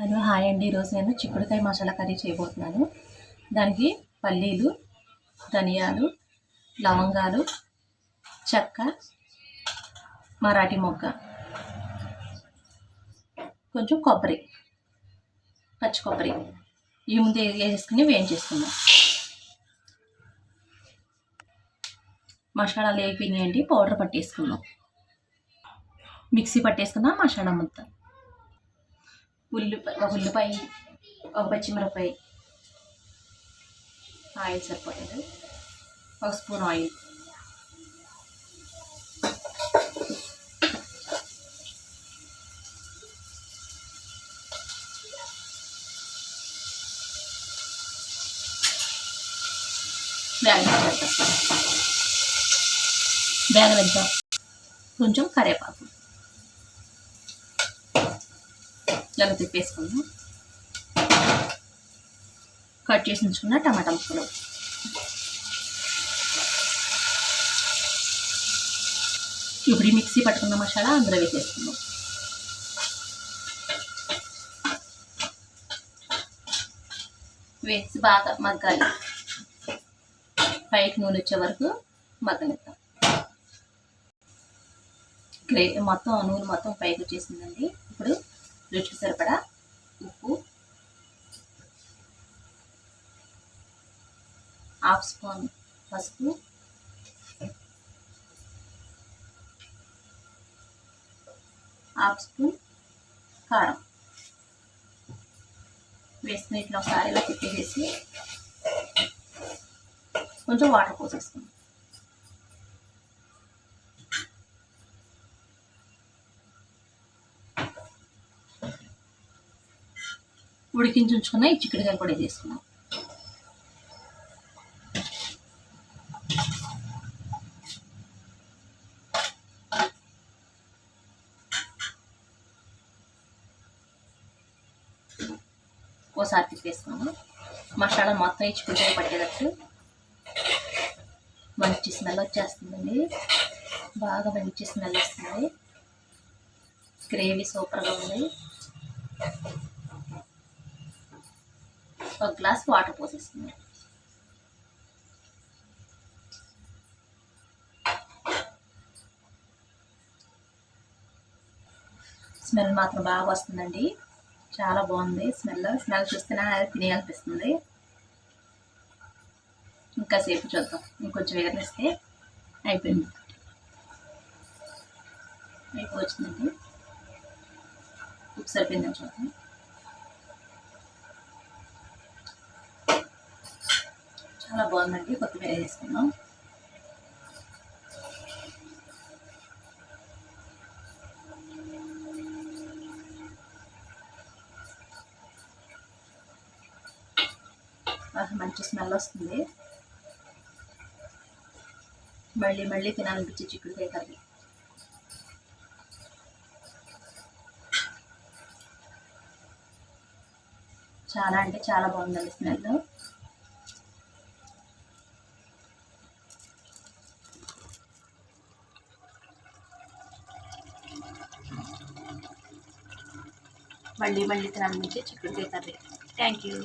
Hello hi అండి. ఈరోజు నేను చిక్కుడుకాయ మసాలా కర్రీ చేయబోతున్నాను. దానికి పల్లీలు, ధనియాలు, లవంగాలు, చెక్క, మరాఠీ మొగ్గ, కొంచెం కొబ్బరి, పచ్చి కొబ్బరి ఈ ముందు వేసుకుని వేయించేసుకుందాం. మసాలాలు వేగిపోయినాయండి. పౌడర్ పట్టేసుకుందాం. మిక్సీ పట్టేసుకుందాం మసాలా మొత్తం. ఒక ఉల్లిపాయ, ఒక పచ్చిమిరపకాయ, ఆయిల్ సరిపోతుంది, ఒక స్పూన్ ఆయిల్, బ్యాగ్ వేద్దాం, కొంచెం కరివేపాకు ఇలా తిప్పేసుకుందాం. కట్ చేసి ఉంచుకున్న టమాటా ముక్కలు, ఇప్పుడు ఈ మిక్సీ పట్టుకున్న మసాలా అందులో వేసేసుకుందాం. వేసి బాగా మగ్గాలి. పైకి నూనె వచ్చే వరకు మగ్గనిద్దాం. మొత్తం నూనె మొత్తం పైకి వచ్చేసిందండి. ఇప్పుడు రుచికి సరిపడా ఉప్పు, హాఫ్ స్పూన్ పసుపు, హాఫ్ స్పూన్ కారం వేసుకుని ఇట్లా ఒకసారి ఇలా తిప్పేసి కొంచెం వాటర్ పోసేసుకుందాం. ఉడికించి ఉంచుకున్న ఈ చిక్కుడుకాయ కూడా వేసుకున్నాం. ఓసారి తిప్పేసుకున్నాము. మసాలా మొత్తం ఈ చిక్కుడుకాయ పట్టేటట్టు మంచి స్మెల్ వచ్చేస్తుందండి. బాగా మంచి స్మెల్ వస్తుంది. గ్రేవీ సూపర్గా ఉంది. ఒక గ్లాస్ వాటర్ పోసేస్తుంది. స్మెల్ మాత్రం బాగా వస్తుందండి. చాలా బాగుంది స్మెల్ చూస్తేనే తినేయాలనిపిస్తుంది. ఇంకా సేపు చూద్దాం. ఇంకొంచెం వేగనిస్తే అయిపోయింది. అయిపోవచ్చిందండి. ఉప్పు సరిపోయిందని చూద్దాం. చాలా బాగుందండి. కొత్తిమీర వేసుకుందాం. మంచి స్మెల్ వస్తుంది. మళ్ళీ మళ్ళీ తినాలనిపించే చిక్కుడుకాయ కర్రీ. చాలా అంటే చాలా బాగుందండి స్మెల్. మళ్ళీ మళ్ళీ తినాలనిపించే చిక్కుడుకాయ కర్రీ. Thank you.